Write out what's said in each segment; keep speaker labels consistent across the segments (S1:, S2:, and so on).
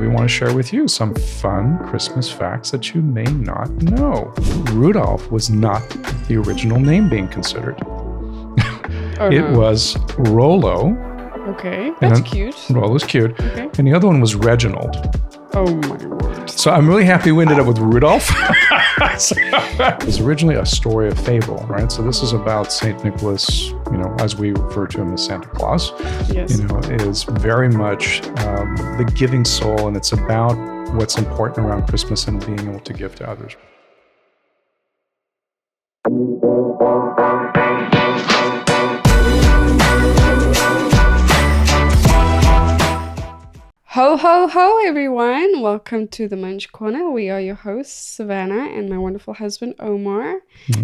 S1: we want to share with you some fun Christmas facts that you may not know. Rudolph was not the original name being considered. It was Rolo.
S2: Okay, that's cute.
S1: Rolo's cute.
S2: Okay.
S1: And the other one was Reginald.
S2: Oh my word.
S1: So I'm really happy we ended up with Rudolph. It was originally a story of fable, right? So this is about St. Nicholas, as we refer to him as Santa Claus.
S2: Yes.
S1: Is very much the giving soul, and it's about what's important around Christmas and being able to give to others.
S2: Ho, ho, ho, everyone. Welcome to the Munch Corner. We are your hosts, Savannah, and my wonderful husband, Omar.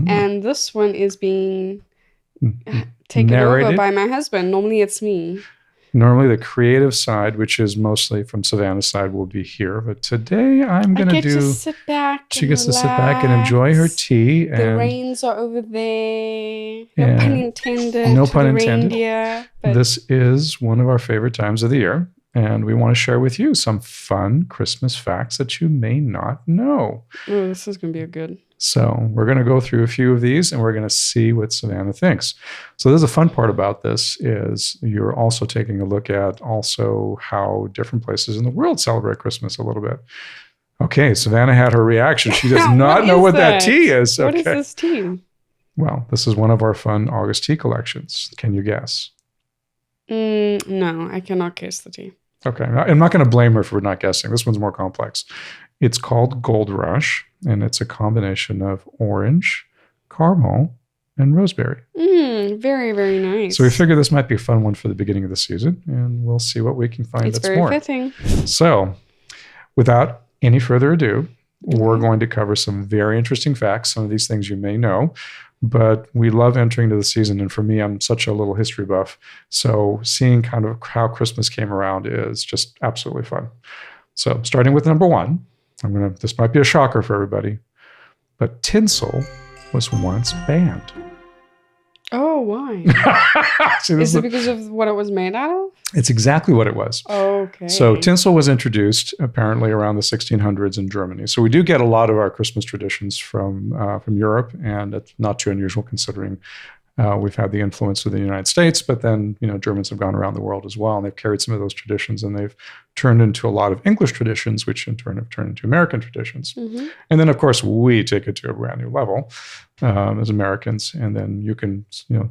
S2: And this one is being taken over by my husband. Normally, it's me.
S1: Normally, the creative side, which is mostly from Savannah's side, will be here. But today, I'm going to do...
S2: to sit back
S1: She gets to sit back and enjoy her tea.
S2: The reins are over there. No pun intended.
S1: No pun intended.
S2: Reindeer,
S1: This is one of our favorite times of the year. And we want to share with you some fun Christmas facts that you may not know.
S2: Oh, this is going to be a good.
S1: So we're going to go through a few of these and we're going to see what Savannah thinks. So there's a fun part about this is you're also taking a look at also how different places in the world celebrate Christmas a little bit. Okay, Savannah had her reaction. She does not know what that tea is.
S2: What is this tea?
S1: Well, this is one of our fun August tea collections. Can you guess?
S2: No, I cannot guess the tea.
S1: Okay, I'm not going to blame her for not guessing. This one's more complex. It's called Gold Rush, and it's a combination of orange, caramel, and roseberry.
S2: Very, very nice.
S1: So we figure this might be a fun one for the beginning of the season, and we'll see what we can find
S2: it's
S1: that's
S2: very
S1: more.
S2: fitting.
S1: So, without any further ado, we're going to cover some very interesting facts. Some of these things you may know, but we love entering into the season. And for me, I'm such a little history buff. So seeing kind of how Christmas came around is just absolutely fun. So starting with number one, this might be a shocker for everybody, but tinsel was once banned.
S2: Oh, why? Is it because of what it was made out of?
S1: It's exactly what it was.
S2: Okay.
S1: So tinsel was introduced apparently around the 1600s in Germany. So we do get a lot of our Christmas traditions from Europe, and it's not too unusual considering we've had the influence of the United States, but then Germans have gone around the world as well, and they've carried some of those traditions, and they've turned into a lot of English traditions, which in turn have turned into American traditions. And then, of course, we take it to a brand new level as Americans, and then you can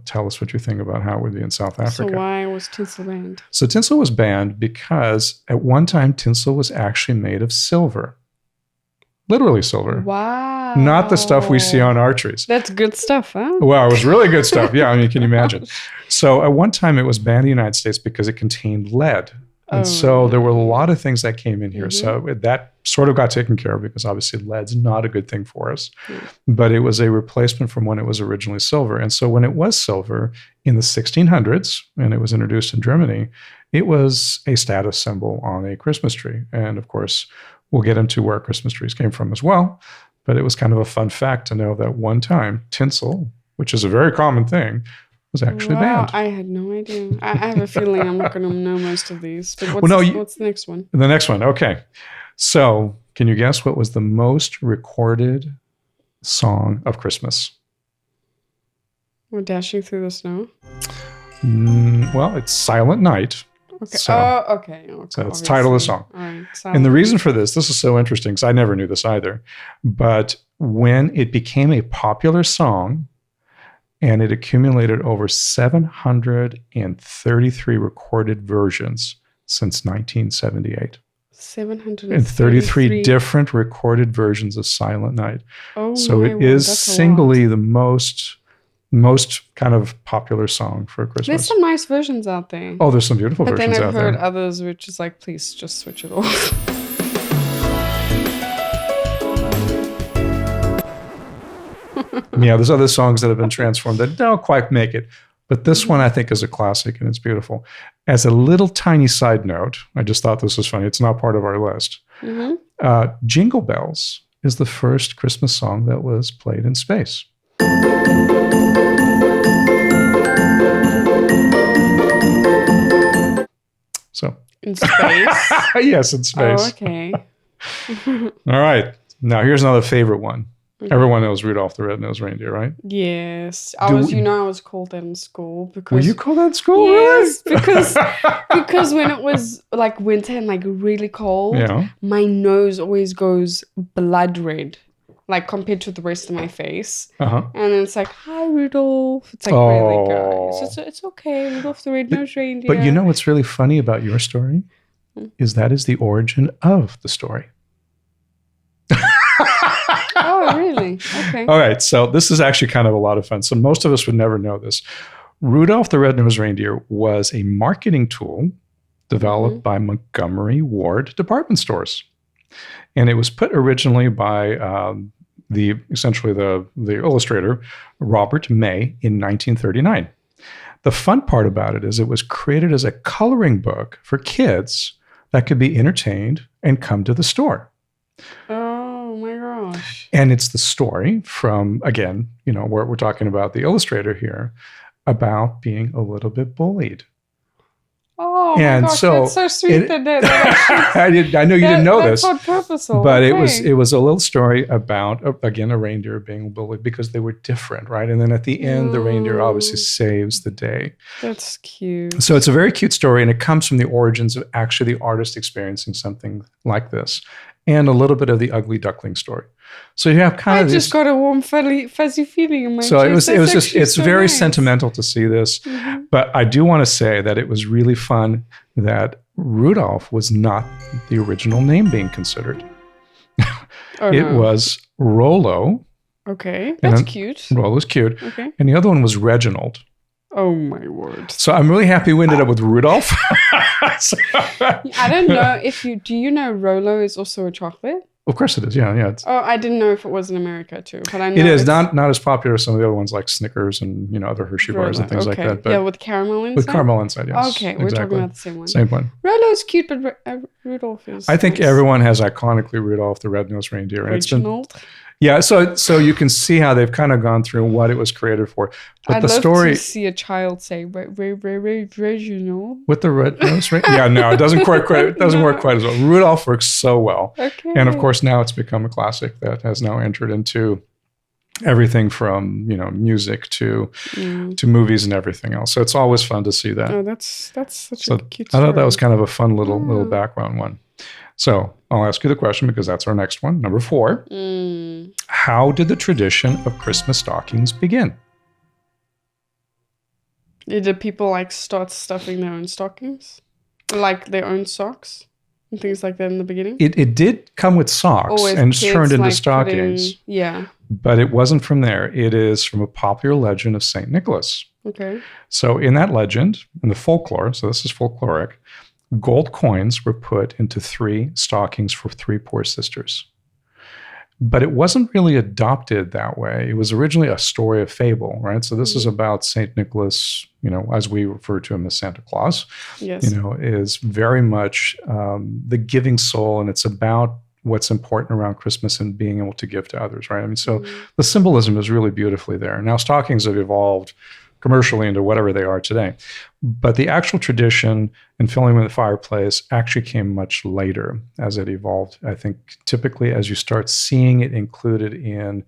S1: tell us what you think about how it would be in South Africa.
S2: So why was tinsel banned?
S1: So tinsel was banned because at one time tinsel was actually made of silver. Literally silver.
S2: Wow.
S1: Not the stuff we see on our trees.
S2: That's good stuff, huh?
S1: Well, it was really good stuff. Yeah, I mean, can you imagine? So at one time it was banned in the United States because it contained lead. And so there were a lot of things that came in here. So that sort of got taken care of because obviously lead's not a good thing for us. But it was a replacement from when it was originally silver. And so when it was silver in the 1600s, and it was introduced in Germany, it was a status symbol on a Christmas tree. And of course, we'll get into where Christmas trees came from as well. But it was kind of a fun fact to know that one time tinsel, which is a very common thing, was actually banned.
S2: I had no idea. I have a feeling I'm not going to know most of these. But what's the next one?
S1: The next one. Okay. So can you guess what was the most recorded song of Christmas?
S2: We're dashing through the snow?
S1: Well, it's Silent Night.
S2: Okay.
S1: So,
S2: okay.
S1: So that's the title of the song.
S2: All right.
S1: And the reason for this is so interesting because I never knew this either. But when it became a popular song and it accumulated over 733 recorded versions since 1978. 733 different recorded versions of Silent Night.
S2: Oh,
S1: so it is singly the most kind of popular song for Christmas.
S2: There's some nice versions out there.
S1: Oh, there's some beautiful versions out there.
S2: But then I've heard others which is like, please just switch it off.
S1: Yeah, there's other songs that have been transformed that don't quite make it. But this one I think is a classic and it's beautiful. As a little tiny side note, I just thought this was funny. It's not part of our list. Jingle Bells is the first Christmas song that was played in space. So
S2: In space?
S1: Yes, in space.
S2: Oh, okay.
S1: All right. Now here's another favorite one. Everyone knows Rudolph the Red-Nosed Reindeer, right?
S2: Yes. I was called that in school because...
S1: Were you called that in school?
S2: Yes,
S1: Really?
S2: because when it was like winter and like really cold, my nose always goes blood red, like compared to the rest of my face. And then it's like, hi, Rudolph. It's like, really, guys? It's okay, Rudolph the Red-Nosed Reindeer.
S1: But you know what's really funny about your story? Is that is the origin of the story.
S2: Oh, really? Okay.
S1: All right. So this is actually kind of a lot of fun. So most of us would never know this. Rudolph the Red-Nosed Reindeer was a marketing tool developed by Montgomery Ward department stores. And it was put originally by essentially the illustrator, Robert May, in 1939. The fun part about it is it was created as a coloring book for kids that could be entertained and come to the store.
S2: Oh my gosh.
S1: And it's the story from, again, where we're talking about the illustrator here, about being a little bit bullied.
S2: Oh my gosh, that's so sweet.
S1: I know you didn't know this,
S2: on purpose,
S1: but it was a little story about, again, a reindeer being bullied because they were different, right? And then at the end, the reindeer obviously saves the day.
S2: That's cute.
S1: So it's a very cute story, and it comes from the origins of actually the artist experiencing something like this, and a little bit of the ugly duckling story. So you have kind of
S2: just got a warm, fuzzy feeling in my chest.
S1: So it's very sentimental to see this. But I do want to say that it was really fun that Rudolph was not the original name being considered. It was Rolo.
S2: Okay, that's cute.
S1: Rolo's cute.
S2: Okay.
S1: And the other one was Reginald.
S2: Oh my word.
S1: So I'm really happy we ended up with Rudolph.
S2: I don't know do you know Rolo is also a chocolate?
S1: Of course it is. Yeah.
S2: I didn't know if it was in America too, but I know
S1: it is not as popular as some of the other ones like Snickers and other Hershey bars and things like that. But
S2: with caramel inside.
S1: With caramel inside, yes.
S2: Okay, we're talking about the same one.
S1: Same one.
S2: Rolo's cute, but Rudolph is.
S1: I think everyone has iconically Rudolph the Red-Nosed Reindeer, and
S2: Reginald.
S1: It's been. Yeah, so you can see how they've kind of gone through what it was created for. But
S2: I'd love to see a child say Reginald
S1: with the red-nosed reindeer. Yeah, no, it doesn't work quite as well. Rudolph works so well, and of course now it's become a classic that has now entered into everything from music to movies and everything else. So it's always fun to see that.
S2: Oh, that's such a cute story.
S1: I thought that was kind of a fun little background one. So I'll ask you the question because that's our next one. Number 4. How did the tradition of Christmas stockings begin?
S2: Did people start stuffing their own stockings? Like their own socks? And things like that in the beginning?
S1: It did come with socks and turned into stockings. But it wasn't from there. It is from a popular legend of St. Nicholas.
S2: Okay.
S1: So in that legend, in the folklore, so this is folkloric, gold coins were put into 3 stockings for 3 poor sisters. But it wasn't really adopted that way. It was originally a story of fable, right? So this is about St. Nicholas, as we refer to him as Santa Claus, is very much the giving soul, and it's about what's important around Christmas and being able to give to others, right? I mean, so the symbolism is really beautifully there. Now, stockings have evolved commercially into whatever they are today. But the actual tradition and filling them in the fireplace actually came much later as it evolved. I think typically as you start seeing it included in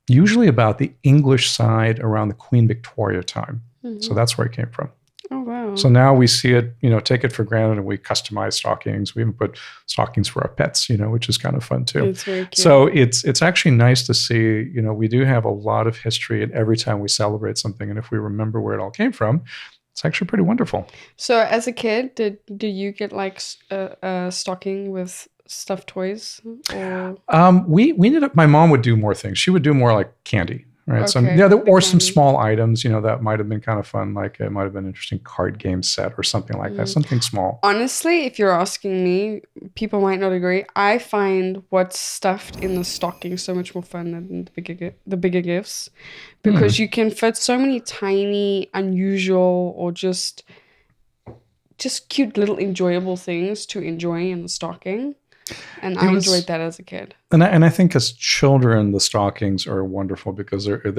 S1: usually about the English side around the Queen Victoria time. So that's where it came from.
S2: Oh, wow.
S1: So now we see it, take it for granted, and we customize stockings. We even put stockings for our pets, which is kind of fun too.
S2: It's very cute.
S1: So it's actually nice to see, we do have a lot of history, and every time we celebrate something, and if we remember where it all came from, it's actually pretty wonderful.
S2: So as a kid, did you get a stocking with stuffed toys? Or?
S1: We ended up, my mom would do more things. She would do more like candy. Right.
S2: Okay.
S1: So, some small items, that might have been kind of fun. Like it might have been an interesting card game set or something like that. Something small.
S2: Honestly, if you're asking me, people might not agree. I find what's stuffed in the stocking so much more fun than the bigger gifts, because you can fit so many tiny, unusual, or just cute little enjoyable things to enjoy in the stocking. And I enjoyed that as a kid.
S1: And I think as children, the stockings are wonderful because it'd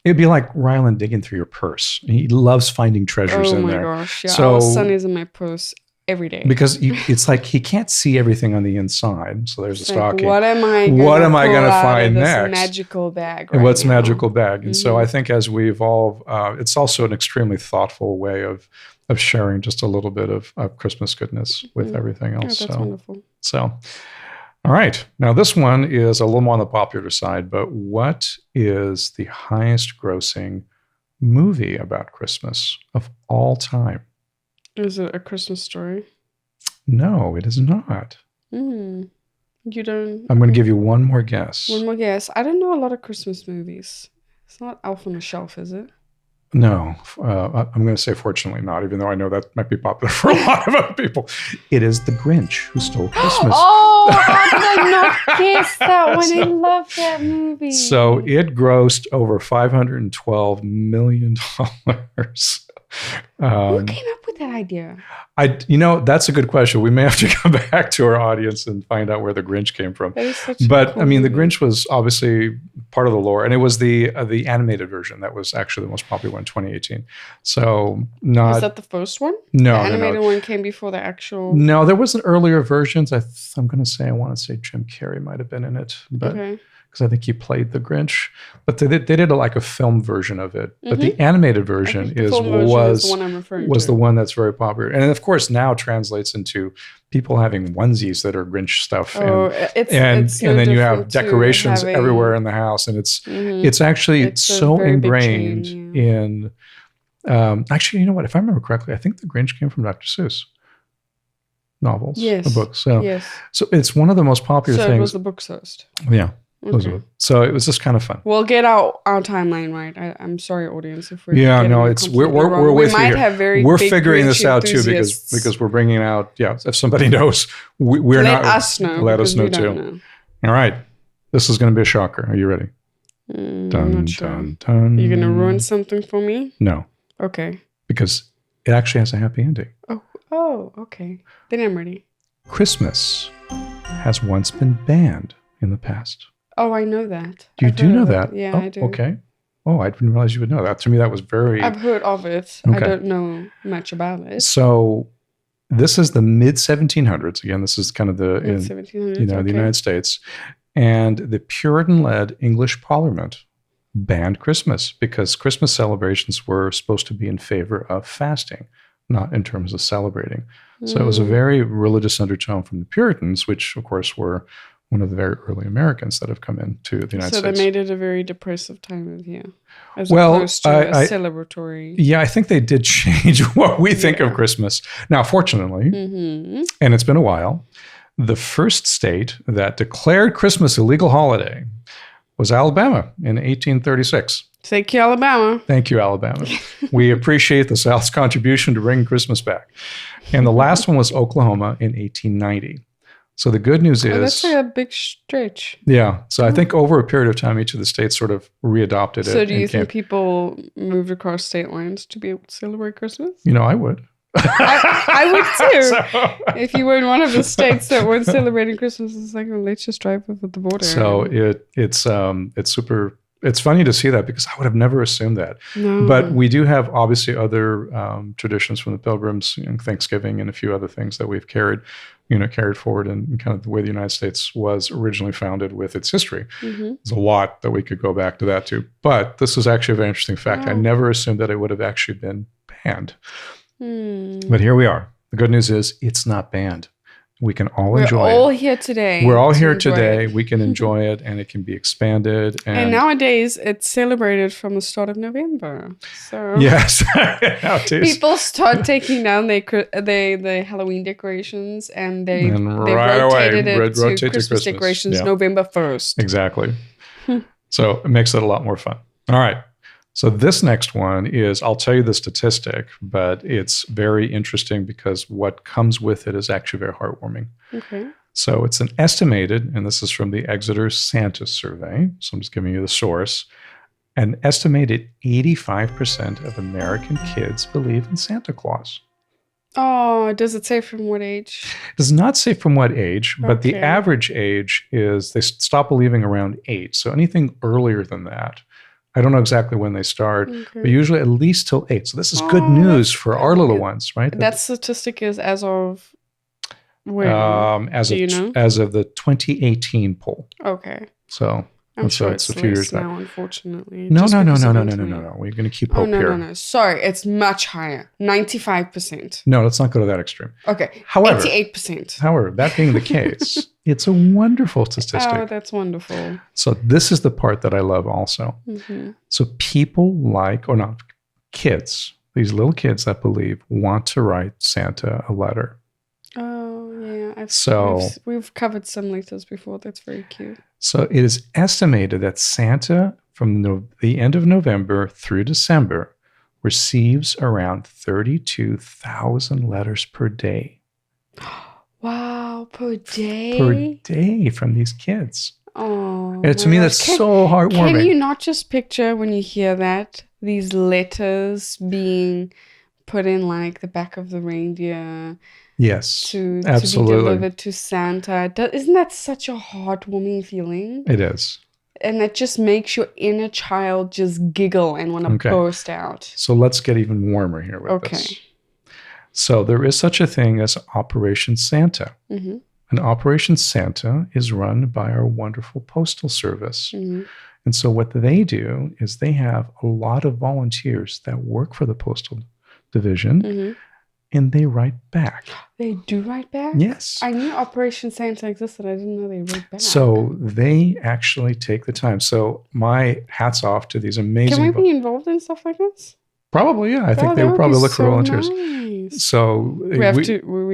S1: be like Ryland digging through your purse. He loves finding treasures in there.
S2: Oh my gosh, yeah.
S1: So,
S2: our son is in my purse every day.
S1: Because it's like he can't see everything on the inside. So there's a stocking.
S2: What am I going to find next? Magical bag.
S1: And what's magical bag? And so I think as we evolve, it's also an extremely thoughtful way of sharing just a little bit of Christmas goodness with everything else.
S2: Yeah, that's wonderful.
S1: So, all right. Now this one is a little more on the popular side, but what is the highest grossing movie about Christmas of all time?
S2: Is it A Christmas Story?
S1: No, it is not.
S2: You don't...
S1: I'm going to give you one more guess.
S2: One more guess. I don't know a lot of Christmas movies. It's not Elf on the Shelf, is it?
S1: No, I'm going to say fortunately not, even though I know that might be popular for a lot of other people. It is The Grinch Who Stole Christmas.
S2: Oh, I did not guess that one. I love that movie.
S1: So it grossed over $512 million.
S2: Who came up with that idea?
S1: That's a good question. We may have to come back to our audience and find out where the Grinch came from.
S2: That is such a
S1: But
S2: cool
S1: I mean, the
S2: movie.
S1: Grinch was obviously part of the lore, and it was the animated version that was actually the most popular in 2018. So
S2: Is that the first one?
S1: No,
S2: The animated
S1: no.
S2: one came before the actual...
S1: No, there was an earlier versions. I'm going to say, I want to say Jim Carrey might have been in it, but because I think he played the Grinch. But they did like a film version of it. But the animated version
S2: the film version is the one I'm referring to.
S1: the one that's very popular, and of course now translates into people having onesies that are Grinch stuff, and then you have decorations everywhere in the house, and it's actually so ingrained in. Actually, you know what? If I remember correctly, I think the Grinch came from Dr. Seuss novels, or books. So, so it's one of the most popular things.
S2: So it was the books first.
S1: Yeah.
S2: Okay.
S1: So it was just kind of fun.
S2: We'll get our timeline right. I'm sorry, audience, if we're
S1: we're with you here.
S2: Have very
S1: we're
S2: big
S1: figuring this out too
S2: enthusiasts.
S1: because we're bringing out. Yeah, if somebody knows, we're
S2: let
S1: not.
S2: us know.
S1: Let us know too.
S2: Know.
S1: All right, this is going to be a shocker. Are you ready?
S2: I'm not sure. Are you going to ruin something for me?
S1: No.
S2: Okay.
S1: Because it actually has a happy ending.
S2: Oh, okay. Then I'm ready.
S1: Christmas has once been banned in the past.
S2: Oh, I know that.
S1: You do know that?
S2: Yeah, I do.
S1: Okay. Oh, I didn't realize you would know that. To me, that was very...
S2: I've heard of it.
S1: Okay.
S2: I don't know much about it.
S1: So this is the mid-1700s. Again, this is kind of the...
S2: Mid-1700s,
S1: the United States. And the Puritan-led English Parliament banned Christmas because Christmas celebrations were supposed to be in favor of fasting, not in terms of celebrating. So it was a very religious undertone from the Puritans, which, of course, were one of the very early Americans that have come into the United States.
S2: So they made it a very depressive time of year, as opposed to a celebratory.
S1: Yeah, I think they did change what we think of Christmas. Now, fortunately, and it's been a while, the first state that declared Christmas a legal holiday was Alabama in 1836.
S2: Thank you, Alabama.
S1: Thank you, Alabama. We appreciate the South's contribution to bringing Christmas back. And the last one was Oklahoma in 1890. So the good news is...
S2: that's a big stretch.
S1: Yeah. So I think over a period of time, each of the states sort of readopted it.
S2: So do you think people moved across state lines to be able to celebrate Christmas?
S1: I would.
S2: I would too. So, if you were in one of the states that weren't celebrating Christmas, it's like, well, let's just drive over the border.
S1: So it's super... It's funny to see that because I would have never assumed that.
S2: No.
S1: But we do have obviously other traditions from the Pilgrims, Thanksgiving and a few other things that we've carried forward in kind of the way the United States was originally founded with its history. There's a lot that we could go back to that too. But this is actually a very interesting fact. I never assumed that it would have actually been banned. But here we are. The good news is it's not banned. We can all enjoy it.
S2: We're all here today.
S1: We're all here today. We can enjoy it, and it can be expanded.
S2: And nowadays, it's celebrated from the start of November. So
S1: yes, nowadays
S2: people start taking down the Halloween decorations, and they rotated it to Christmas decorations November 1st.
S1: Exactly. So it makes it a lot more fun. All right. So this next one is, I'll tell you the statistic, but it's very interesting because what comes with it is actually very heartwarming.
S2: Okay.
S1: So it's an estimated, and this is from the Exeter Santa Survey, so I'm just giving you the source, an estimated 85% of American kids believe in Santa Claus.
S2: Oh, does it say from what age?
S1: It does not say from what age, but the average age is they stop believing around 8. So anything earlier than that, I don't know exactly when they start, but usually at least till 8. So this is good news for our little ones, right?
S2: That statistic is as of when?
S1: As of the 2018 poll.
S2: Okay.
S1: So
S2: I'm sure
S1: it's a
S2: it's
S1: few years
S2: less
S1: back.
S2: now, unfortunately.
S1: No. We're going to keep hope here.
S2: No. Sorry, it's much higher. 95%.
S1: No, let's not go to that extreme.
S2: Okay.
S1: However,
S2: 88%.
S1: However, that being the case, it's a wonderful statistic.
S2: Oh, that's wonderful.
S1: So this is the part that I love also. Mm-hmm. So people kids, these little kids that believe, want to write Santa a letter.
S2: Oh, yeah. We've covered some letters before. That's very cute.
S1: So it is estimated that Santa, from the end of November through December, receives around 32,000 letters per day.
S2: Wow, per day?
S1: Per day from these kids.
S2: Oh,
S1: and to me, that's so heartwarming.
S2: Can you not just picture when you hear that, these letters being put in like the back of the reindeer?
S1: Yes,
S2: to
S1: absolutely.
S2: be delivered to Santa. Isn't that such a heartwarming feeling?
S1: It is.
S2: And it just makes your inner child just giggle and want to burst out.
S1: So let's get even warmer here with this. So there is such a thing as Operation Santa. Mm-hmm. And Operation Santa is run by our wonderful postal service. Mm-hmm. And so what they do is they have a lot of volunteers that work for the postal division. Mm-hmm. And they write back. They
S2: do write back?
S1: Yes.
S2: I knew Operation Santa existed. I didn't know they wrote back.
S1: So they actually take the time. So my hats off to these amazing...
S2: Can we be involved in stuff like this?
S1: Probably, yeah. I think they would probably look for volunteers.
S2: Nice.
S1: So
S2: we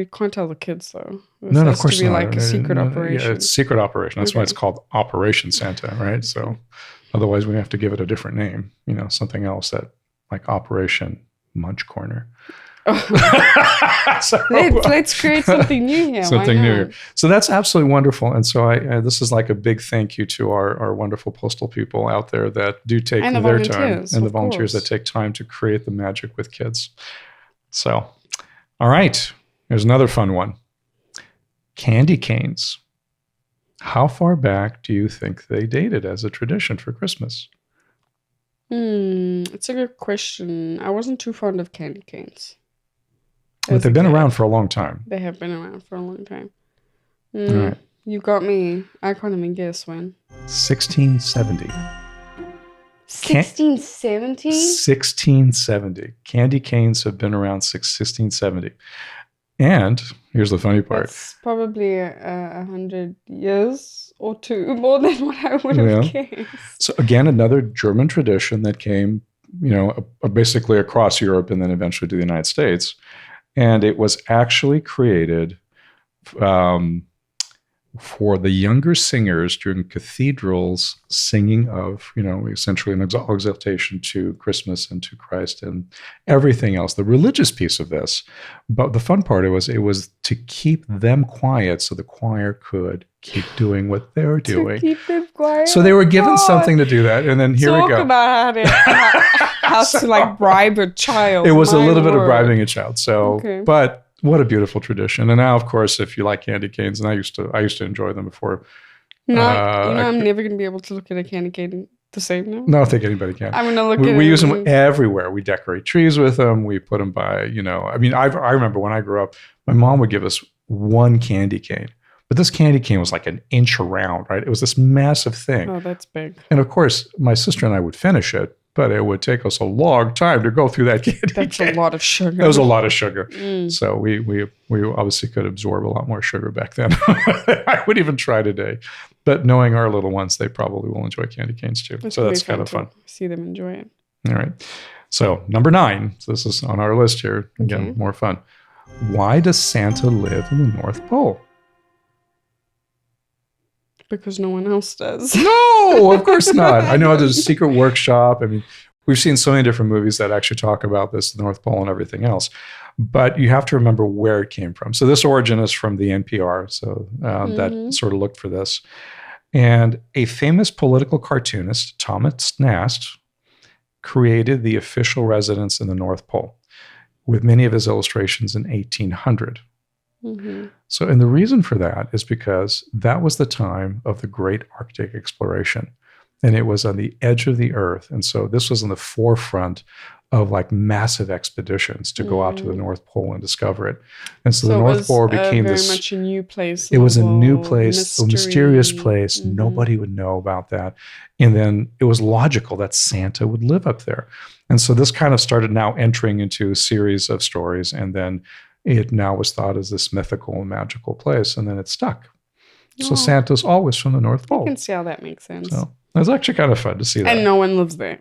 S2: can't tell the kids, though.
S1: No, of course not.
S2: It has to be like a secret operation.
S1: Yeah, it's a secret operation. That's why it's called Operation Santa, right? So otherwise we have to give it a different name. Something else like Operation Munch Corner.
S2: So, let's create something new here.
S1: Something new here. So that's absolutely wonderful. And so this is like a big thank you to our wonderful postal people out there that do take their time, and the volunteers that take time to create the magic with kids. So, all right, here's another fun one. Candy canes. How far back do you think they dated as a tradition for Christmas?
S2: It's a good question. I wasn't too fond of candy canes.
S1: But they've been around for a long time.
S2: They have been around for a long time.
S1: All right.
S2: You got me. I can't even guess when.
S1: 1670.
S2: 1670?
S1: 1670. Candy canes have been around since 1670. And here's the funny part.
S2: That's probably 100 years or two more than what I would have guessed.
S1: So again, another German tradition that came, basically across Europe and then eventually to the United States. And it was actually created for the younger singers during cathedrals singing of, essentially an exaltation to Christmas and to Christ and everything else, the religious piece of this. But the fun part, it was to keep them quiet so the choir could keep doing what they're doing.
S2: To keep them quiet.
S1: So they were given something to do that. And then here we go.
S2: Talk about how to bribe a child.
S1: It was a little bit of bribing a child. So, but what a beautiful tradition. And now, of course, if you like candy canes, and I used to enjoy them before.
S2: No, I'm never going to be able to look at a candy cane the same now.
S1: No, I think anybody can.
S2: I'm going to look at it.
S1: We use them everywhere. We decorate trees with them. We put them by, I remember when I grew up, my mom would give us one candy cane. But this candy cane was like an inch around, right? It was this massive thing.
S2: Oh, that's big.
S1: And of course, my sister and I would finish it, but it would take us a long time to go through that candy cane.
S2: That's a lot of sugar.
S1: That was a lot of sugar. So we obviously could absorb a lot more sugar back then. I would even try today. But knowing our little ones, they probably will enjoy candy canes too. So that's kind of fun.
S2: See them enjoy it.
S1: All right. So number 9. So this is on our list here. Again, more fun. Why does Santa live in the North Pole?
S2: Because no one else does.
S1: No, of course not. I know there's a secret workshop. I mean, we've seen so many different movies that actually talk about this, the North Pole and everything else. But you have to remember where it came from. So this origin is from the NPR. So that sort of looked for this. And a famous political cartoonist, Thomas Nast, created the official residence in the North Pole with many of his illustrations in 1800. So, and the reason for that is because that was the time of the great Arctic exploration. and it was on the edge of the earth. And so this was in the forefront of like massive expeditions to go out to the North Pole and discover it. And so the North Pole became
S2: very much a new place.
S1: It was a new place, a mysterious place. Nobody would know about that. And then it was logical that Santa would live up there. And so this kind of started now entering into a series of stories. And then it now was thought as this mythical and magical place. And then it stuck. So Santa's always from the North Pole.
S2: I can see how that makes sense.
S1: So it was actually kind of fun to see that.
S2: And no one lives there.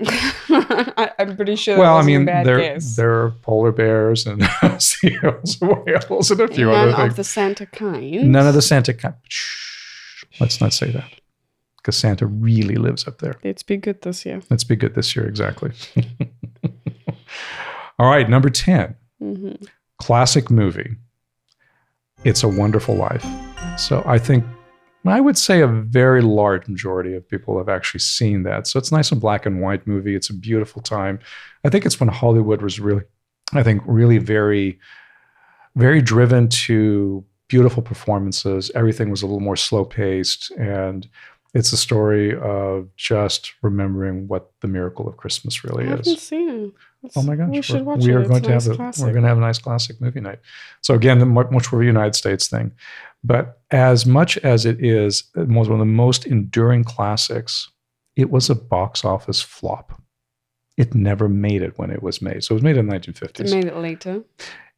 S2: I'm pretty sure.
S1: Well, I mean, there are polar bears and seals and whales and a few other things.
S2: None of the Santa kind.
S1: None of the Santa kind. Shh. Let's not say that. Because Santa really lives up there.
S2: Let's be good this year.
S1: Let's be good this year, exactly. All right, number 10. Classic movie. It's a Wonderful Life. So I would say a very large majority of people have actually seen that. So it's a nice and black and white movie. It's a beautiful time. I think it's when Hollywood was really very, very driven to beautiful performances. Everything was a little more slow paced. And it's a story of just remembering what the miracle of Christmas really is.
S2: I haven't seen it.
S1: Oh my gosh.
S2: We should watch it.
S1: We're going to have a nice classic movie night. So again, much more a United States thing. But as much as it is one of the most enduring classics, it was a box office flop. It never made it when it was made. So it was made in the 1950s.
S2: It made it later.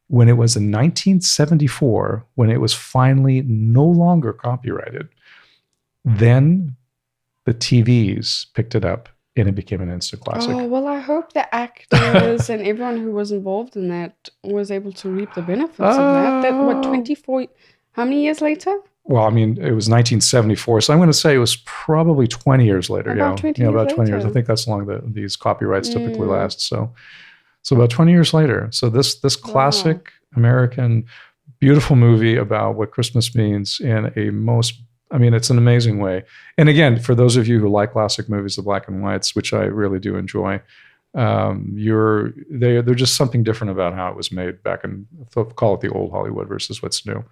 S1: When it was in 1974, when it was finally no longer copyrighted, then the TVs picked it up and it became an instant classic.
S2: Oh, well, I hope the actors and everyone who was involved in that was able to reap the benefits of that. 24... How many years later?
S1: Well, I mean, it was 1974, so I'm going to say it was probably 20 years later.
S2: About 20 years.
S1: I think that's how long these copyrights typically last. So about 20 years later. So this classic American, beautiful movie about what Christmas means in it's an amazing way. And again, for those of you who like classic movies, the black and whites, which I really do enjoy, they're just something different about how it was made back in, call it the old Hollywood versus what's new.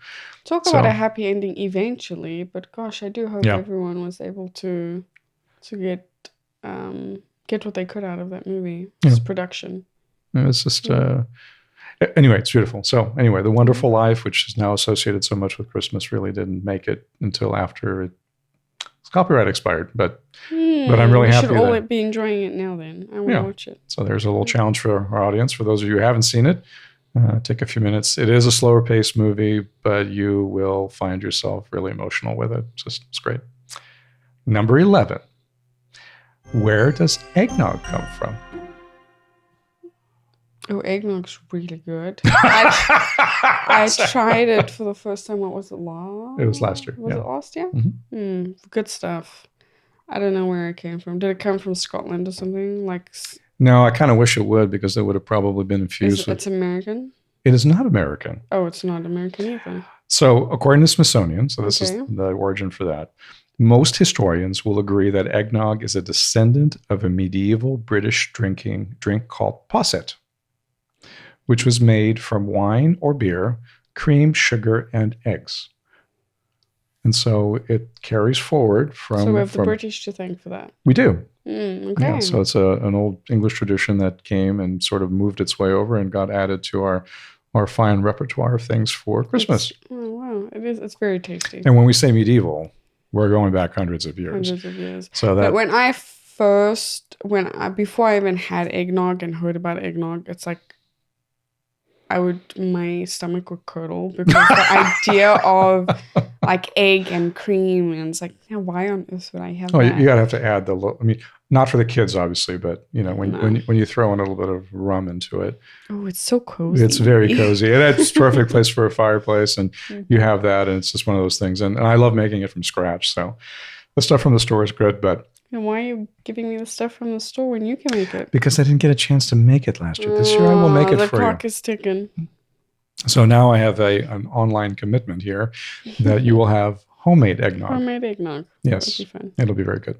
S2: Talk about a happy ending eventually, but gosh, I do hope everyone was able to get what they could out of that movie. This production.
S1: It's just anyway, it's beautiful. So anyway, The Wonderful Life, which is now associated so much with Christmas, really didn't make it until after its copyright expired. But I'm really happy.
S2: We should all be enjoying it now then. I want to watch it.
S1: So there's a little challenge for our audience. For those of you who haven't seen it, take a few minutes. It is a slower paced movie, but you will find yourself really emotional with it. It's great. Number 11. Where does eggnog come from?
S2: Oh, eggnog's really good. I tried it for the first time. What was it, last?
S1: It was last year.
S2: Was it last year?
S1: Mm-hmm.
S2: Good stuff. I don't know where it came from. Did it come from Scotland or something?
S1: No, I kind of wish it would, because it would have probably been infused.
S2: It's American?
S1: It is not American.
S2: Oh, it's not American either.
S1: So according to Smithsonian, so this is the origin for that, most historians will agree that eggnog is a descendant of a medieval British drink called posset, which was made from wine or beer, cream, sugar, and eggs. And so it carries forward from...
S2: So we have the British to thank for that.
S1: We do.
S2: Okay.
S1: Yeah, so it's an old English tradition that came and sort of moved its way over and got added to our fine repertoire of things for Christmas.
S2: Oh, wow. It's very tasty.
S1: And when we say medieval, we're going back hundreds of years. So that...
S2: But before I even had eggnog and heard about eggnog, it's like my stomach would curdle, because the idea of like egg and cream, and it's like, why on earth would I have that?
S1: Oh, you gotta have to add not for the kids, obviously, but when you throw in a little bit of rum into it.
S2: Oh, it's so cozy.
S1: It's very cozy. And that's a perfect place for a fireplace, and you have that, and it's just one of those things. And I love making it from scratch. So the stuff from the store is good, but...
S2: And why are you giving me the stuff from the store when you can make it?
S1: Because I didn't get a chance to make it last year. This year I will make it for you.
S2: The clock is ticking.
S1: So now I have an online commitment here that you will have homemade eggnog.
S2: Homemade eggnog.
S1: Yes.
S2: That'll be fun.
S1: It'll be very good.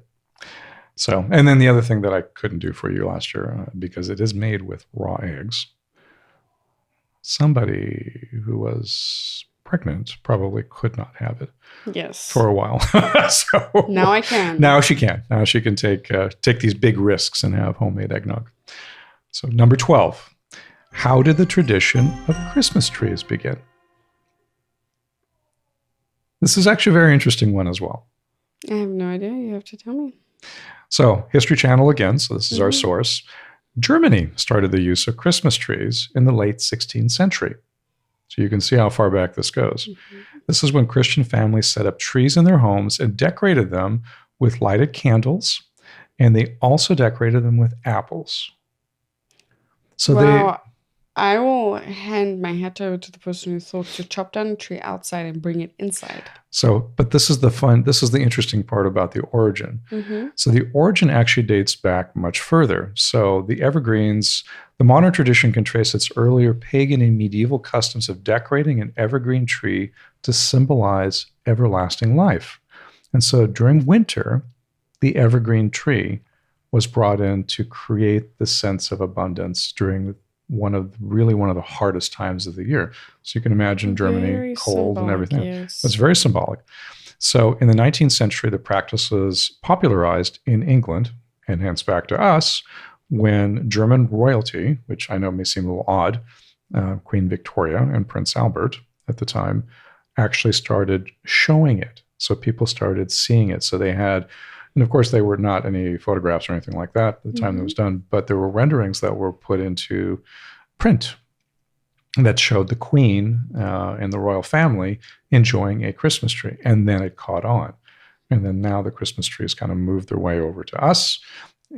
S1: So, and then the other thing that I couldn't do for you last year, because it is made with raw eggs. Somebody who was pregnant, probably could not have it
S2: Yes.
S1: for a while. So
S2: now I can.
S1: Now she can. Now she can take these big risks and have homemade eggnog. So number 12, how did the tradition of Christmas trees begin? This is actually a very interesting one as well.
S2: I have no idea. You have to tell me.
S1: So History Channel again. So this is our source. Germany started the use of Christmas trees in the late 16th century. So you can see how far back this goes. This is when Christian families set up trees in their homes and decorated them with lighted candles, and they also decorated them with apples. So
S2: I will hand my hat over to the person who thought to chop down a tree outside and bring it inside.
S1: But this is the interesting part about the origin. So the origin actually dates back much further. So the evergreens, the modern tradition can trace its earlier pagan and medieval customs of decorating an evergreen tree to symbolize everlasting life. And so during winter, the evergreen tree was brought in to create the sense of abundance during one of the hardest times of the year. So you can imagine Germany,
S2: Very
S1: cold and everything.
S2: Yes.
S1: It's very symbolic. So in the 19th century, the practice was popularized in England, and hence back to us, when German royalty, which I know may seem a little odd, Queen Victoria and Prince Albert at the time, actually started showing it. So people started seeing it. So they had, and of course, they were not any photographs or anything like that at the time that was done, but there were renderings that were put into print that showed the Queen and the royal family enjoying a Christmas tree. And then it caught on. And then now the Christmas trees kind of moved their way over to us.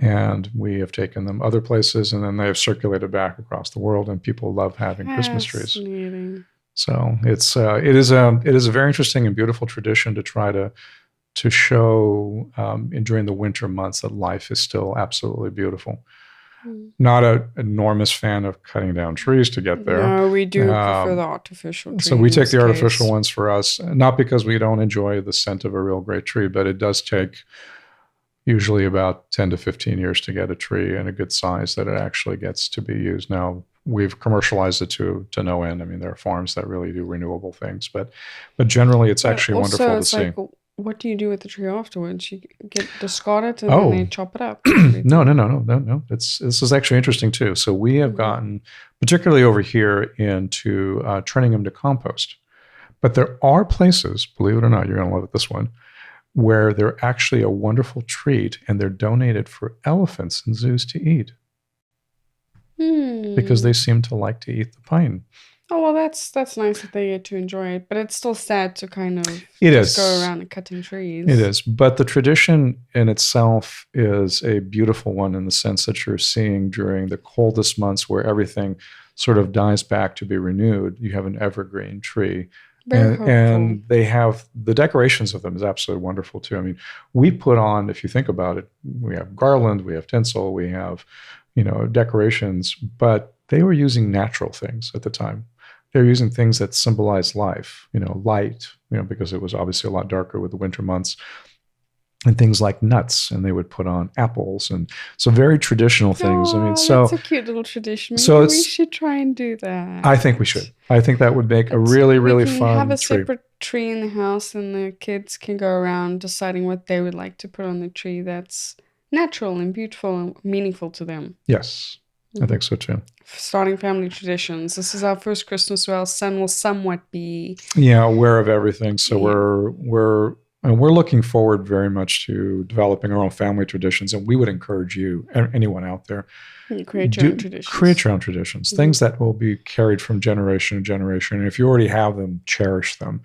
S1: And we have taken them other places, and then they have circulated back across the world, and people love having Christmas trees. So it is a very interesting and beautiful tradition to try to show during the winter months that life is still absolutely beautiful. Not an enormous fan of cutting down trees to get there.
S2: No, we do prefer the artificial trees.
S1: So we take the artificial ones for us, not because we don't enjoy the scent of a real great tree, but it does take usually about 10 to 15 years to get a tree in a good size that it actually gets to be used. Now, we've commercialized it to no end. I mean, there are farms that really do renewable things, but generally it's actually wonderful to see.
S2: What do you do with the tree afterwards? You get discarded and then they chop it up.
S1: No. This is actually interesting too. So we have gotten, particularly over here, into turning them to compost. But there are places, believe it or not, you're going to love it, this one, where they're actually a wonderful treat, and they're donated for elephants and zoos to eat. Because they seem to like to eat the pine.
S2: Oh, well, that's nice that they get to enjoy it, but it's still sad to kind of go around and cutting trees.
S1: It is, but the tradition in itself is a beautiful one in the sense that you're seeing during the coldest months where everything sort of dies back to be renewed. You have an evergreen tree. And they have the decorations of them is absolutely wonderful too. I mean, we put on, if you think about it, we have garland, we have tinsel, we have, decorations, but they were using natural things at the time. They're using things that symbolize life, light, because it was obviously a lot darker with the winter months, and things like nuts, and they would put on apples, and so very traditional things.
S2: That's a cute little tradition. Maybe we should try and do that.
S1: I think we should. I think that would make a really, really fun tree.
S2: Have a separate tree in the house, and the kids can go around deciding what they would like to put on the tree that's natural and beautiful and meaningful to them.
S1: Yes. I think so too.
S2: Starting family traditions. This is our first Christmas where our son will somewhat be
S1: aware of everything. So we're looking forward very much to developing our own family traditions, and we would encourage you, anyone out there,
S2: create your own traditions.
S1: Create your own traditions, things that will be carried from generation to generation. And if you already have them, cherish them.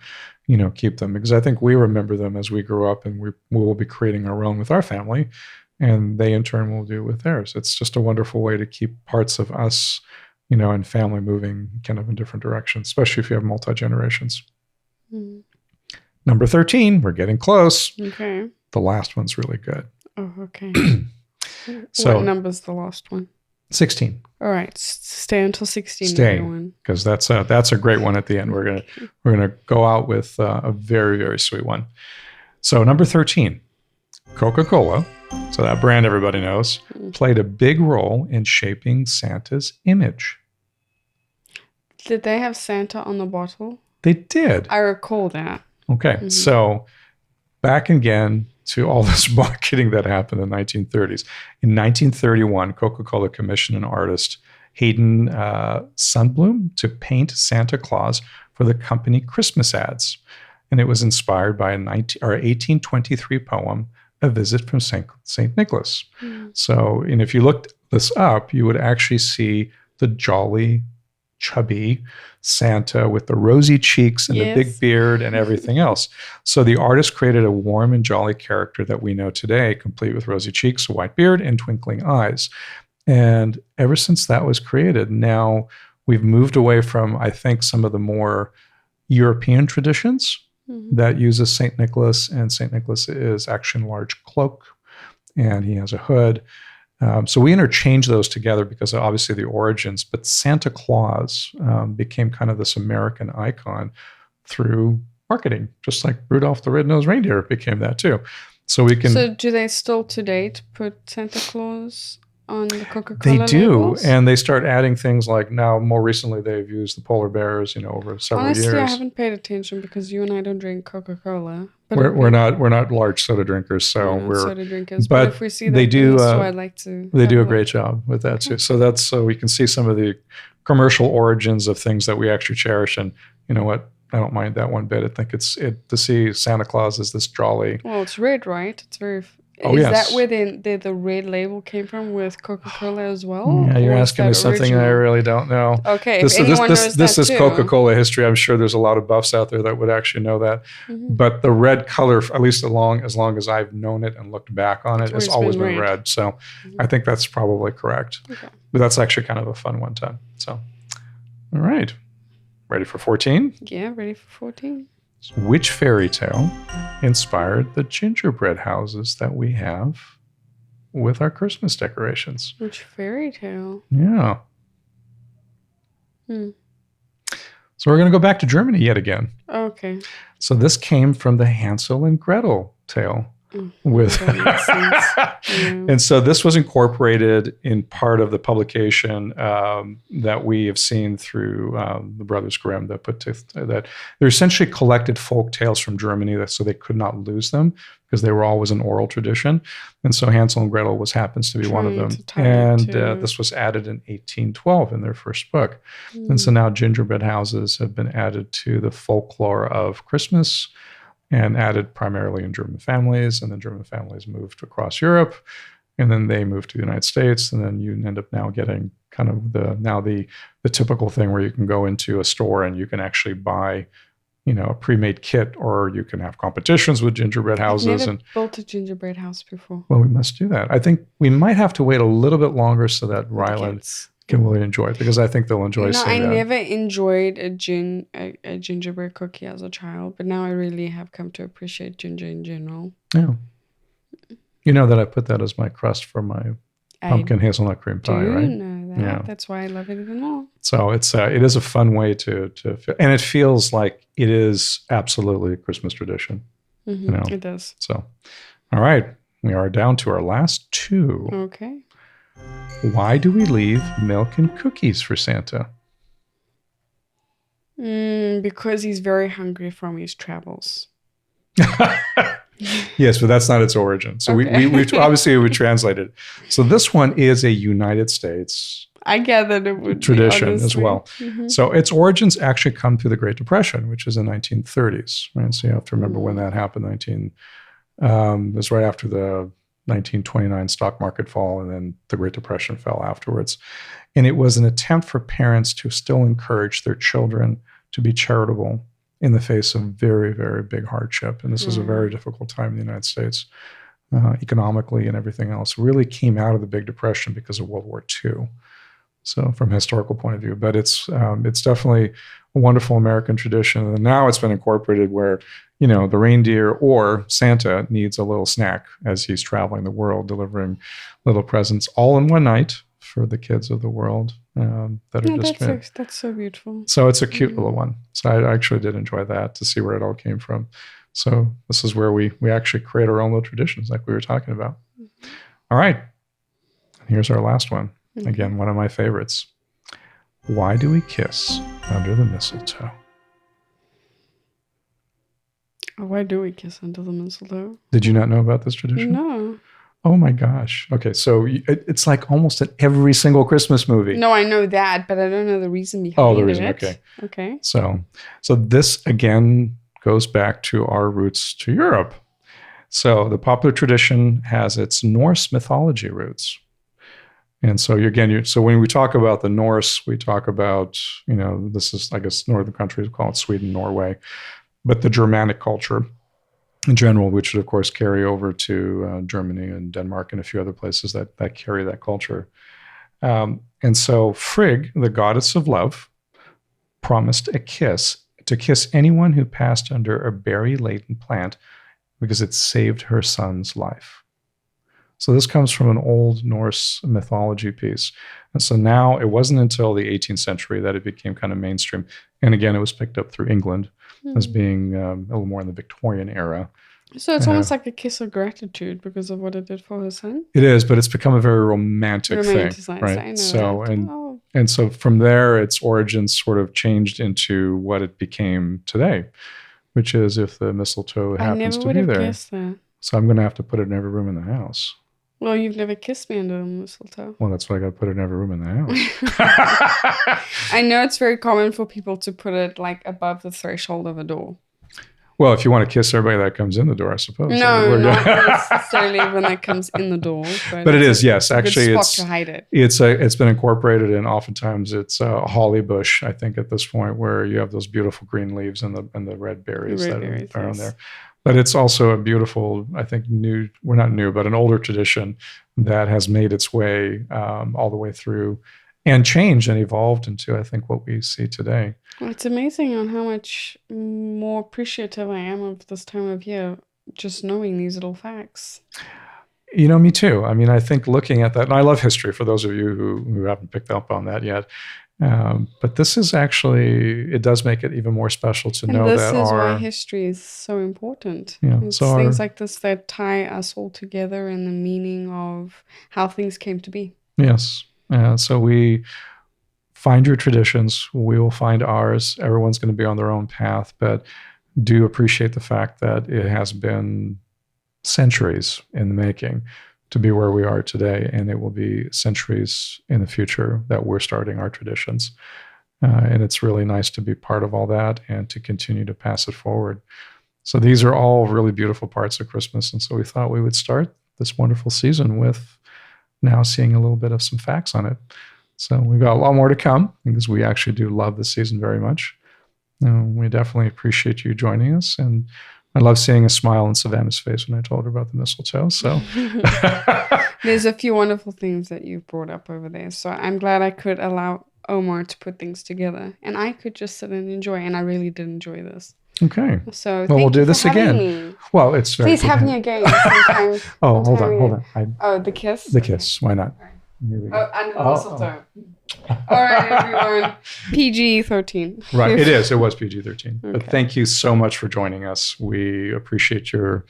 S1: Keep them, because I think we remember them as we grow up, and we will be creating our own with our family. And they in turn will do with theirs. It's just a wonderful way to keep parts of us, and family moving kind of in different directions, especially if you have multi-generations. Number 13, we're getting close.
S2: Okay.
S1: The last one's really good.
S2: Oh, okay.
S1: So,
S2: what number's the last one?
S1: 16.
S2: All right. Stay until 16.
S1: Stay, because that's a great one at the end. We're gonna go out with a very, very sweet one. So number 13, Coca-Cola. So that brand everybody knows, played a big role in shaping Santa's image.
S2: Did they have Santa on the bottle?
S1: They did.
S2: I recall that.
S1: Okay, so back again to all this marketing that happened in the 1930s. In 1931, Coca-Cola commissioned an artist, Hayden Sundblom, to paint Santa Claus for the company Christmas ads. And it was inspired by a 1823 poem, A Visit from St. Nicholas. So, and if you looked this up, you would actually see the jolly, chubby Santa with the rosy cheeks and the big beard and everything else. So the artist created a warm and jolly character that we know today, complete with rosy cheeks, a white beard, and twinkling eyes. And ever since that was created, now we've moved away from, I think, some of the more European traditions that uses St. Nicholas, and St. Nicholas is actually in a large cloak, and he has a hood. So we interchange those together because of obviously the origins, but Santa Claus became kind of this American icon through marketing, just like Rudolph the Red-Nosed Reindeer became that too. So we can.
S2: So do they still to date put Santa Claus on the Coca-Cola
S1: They do,
S2: labels?
S1: and they start adding things like now. More recently, they've used the polar bears. Over several years.
S2: Honestly, I haven't paid attention because you and I don't drink Coca-Cola. But
S1: we're not large soda drinkers, so we're
S2: soda drinkers. But if we see that
S1: they do,
S2: in the store, I'd like to.
S1: They do a great job with that too. So that's so we can see some of the commercial origins of things that we actually cherish, and you know what? I don't mind that one bit. I think it's to see Santa Claus as this jolly.
S2: Well, it's red, right? It's very.
S1: Oh,
S2: is
S1: yes.
S2: that where the red label came from with Coca-Cola as well?
S1: Yeah, you're asking me something I really don't know.
S2: Okay,
S1: this is
S2: too.
S1: Coca-Cola history. I'm sure there's a lot of buffs out there that would actually know that. But the red color, at least as long as I've known it and looked back on it, has always been red. So I think that's probably correct. Okay. But that's actually kind of a fun one time. So, all right. Ready for 14?
S2: Yeah, ready for 14.
S1: Which fairy tale inspired the gingerbread houses that we have with our Christmas decorations?
S2: Which fairy tale?
S1: Yeah. So we're going to go back to Germany yet again.
S2: Okay.
S1: So this came from the Hansel and Gretel tale. And so this was incorporated in part of the publication that we have seen through the Brothers Grimm that they're essentially collected folk tales from Germany so they could not lose them because they were always an oral tradition. And so Hansel and Gretel happens to be one of them. And this was added in 1812 in their first book. And so now gingerbread houses have been added to the folklore of Christmas and added primarily in German families, and then German families moved across Europe, and then they moved to the United States, and then you end up now getting kind of the typical thing where you can go into a store and you can actually buy, a pre-made kit, or you can have competitions with gingerbread houses.
S2: I've never built a gingerbread house before.
S1: Well, we must do that. I think we might have to wait a little bit longer so that Ryland can really enjoy it, because I think they'll enjoy seeing that.
S2: I never enjoyed a gingerbread cookie as a child, but now I really have come to appreciate ginger in general.
S1: Yeah. You know that I put that as my crust for my pumpkin hazelnut cream pie, right?
S2: I do know that. Yeah. That's why I love it even more.
S1: So it is a fun way to and it feels like it is absolutely a Christmas tradition.
S2: It does.
S1: So, all right. We are down to our last two.
S2: Okay.
S1: Why do we leave milk and cookies for Santa?
S2: Because he's very hungry from his travels.
S1: Yes, but that's not its origin. So we obviously we translated. So this one is a United States
S2: I gathered it would
S1: tradition as well. So its origins actually come through the Great Depression, which is the 1930s. Right? So you have to remember when that happened. It was right after the 1929 stock market fall, and then the Great Depression fell afterwards. And it was an attempt for parents to still encourage their children to be charitable in the face of very, very big hardship. And this was a very difficult time in the United States, economically and everything else. Really came out of the Big Depression because of World War II. So from a historical point of view, but it's definitely a wonderful American tradition. And now it's been incorporated where, the reindeer or Santa needs a little snack as he's traveling the world, delivering little presents all in one night for the kids of the world
S2: that's so beautiful.
S1: So it's a cute little one. So I actually did enjoy that, to see where it all came from. So this is where we actually create our own little traditions like we were talking about. All right. Here's our last one. Again, one of my favorites. Why do we kiss under the mistletoe?
S2: Oh, why do we kiss under the mistletoe?
S1: Did you not know about this tradition?
S2: No.
S1: Oh my gosh. Okay, so it's like almost in every single Christmas movie.
S2: No, I know that, but I don't know the reason behind it.
S1: Oh, the reason. Okay.
S2: Okay.
S1: So this again goes back to our roots to Europe. So the popular tradition has its Norse mythology roots. And so so when we talk about the Norse, we talk about, this is, I guess, northern countries, we call it Sweden, Norway, but the Germanic culture in general, which would, of course, carry over to Germany and Denmark and a few other places that carry that culture. And so Frigg, the goddess of love, promised to kiss anyone who passed under a berry-laden plant because it saved her son's life. So this comes from an old Norse mythology piece. And so now it wasn't until the 18th century that it became kind of mainstream. And again, it was picked up through England as being a little more in the Victorian era.
S2: So it's almost like a kiss of gratitude because of what it did for her son?
S1: It is, but it's become a very romantic thing. Right?
S2: I know
S1: and so from there, its origins sort of changed into what it became today, which is if the mistletoe happens to be there. I never would have
S2: guessed that.
S1: So I'm going to have to put it in every room in the house.
S2: Well, you've never kissed me under the mistletoe.
S1: Well, that's why I got to put it in every room in the house.
S2: I know it's very common for people to put it like above the threshold of a door.
S1: Well, if you want to kiss everybody that comes in the door, I suppose.
S2: No, not necessarily when that comes in the door.
S1: But it is, yes. Actually,
S2: good spot to hide it.
S1: It's been incorporated, and oftentimes it's a holly bush, I think, at this point, where you have those beautiful green leaves and the red berries that are on there. But it's also a beautiful, I think, but an older tradition that has made its way all the way through and changed and evolved into, I think, what we see today.
S2: Well, it's amazing on how much more appreciative I am of this time of year, just knowing these little facts.
S1: Me too. I mean, I think looking at that, and I love history for those of you who haven't picked up on that yet. But this is actually, it does make it even more special to know that
S2: this is why history is so important.
S1: Yeah,
S2: it's things like this that tie us all together in the meaning of how things came to be.
S1: Yes. So we find your traditions. We will find ours. Everyone's going to be on their own path, but do appreciate the fact that it has been centuries in the making to be where we are today, and it will be centuries in the future that we're starting our traditions. And it's really nice to be part of all that and to continue to pass it forward. So these are all really beautiful parts of Christmas, and so we thought we would start this wonderful season with now seeing a little bit of some facts on it. So we've got a lot more to come because we actually do love this season very much. We definitely appreciate you joining us, and I love seeing a smile on Savannah's face when I told her about the mistletoe. So
S2: there's a few wonderful things that you've brought up over there. So I'm glad I could allow Omar to put things together, and I could just sit and enjoy. And I really did enjoy this.
S1: Okay.
S2: So
S1: we'll do this again.
S2: Me.
S1: Well, it's very
S2: please have me again. Sometime,
S1: hold on.
S2: The kiss.
S1: The kiss. Why not?
S2: Here we go. Under the mistletoe. All right, everyone. PG-13.
S1: Right. It was PG-13. Okay. But thank you so much for joining us. We appreciate your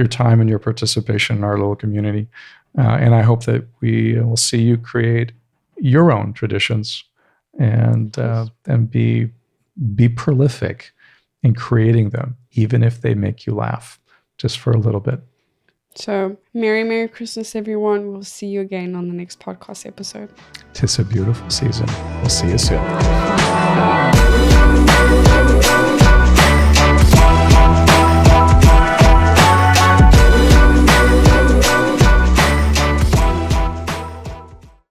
S1: time and your participation in our little community. And I hope that we will see you create your own traditions and be prolific in creating them, even if they make you laugh just for a little bit.
S2: So, Merry Christmas, everyone. We'll see you again on the next podcast episode.
S1: 'Tis a beautiful season. We'll see you soon.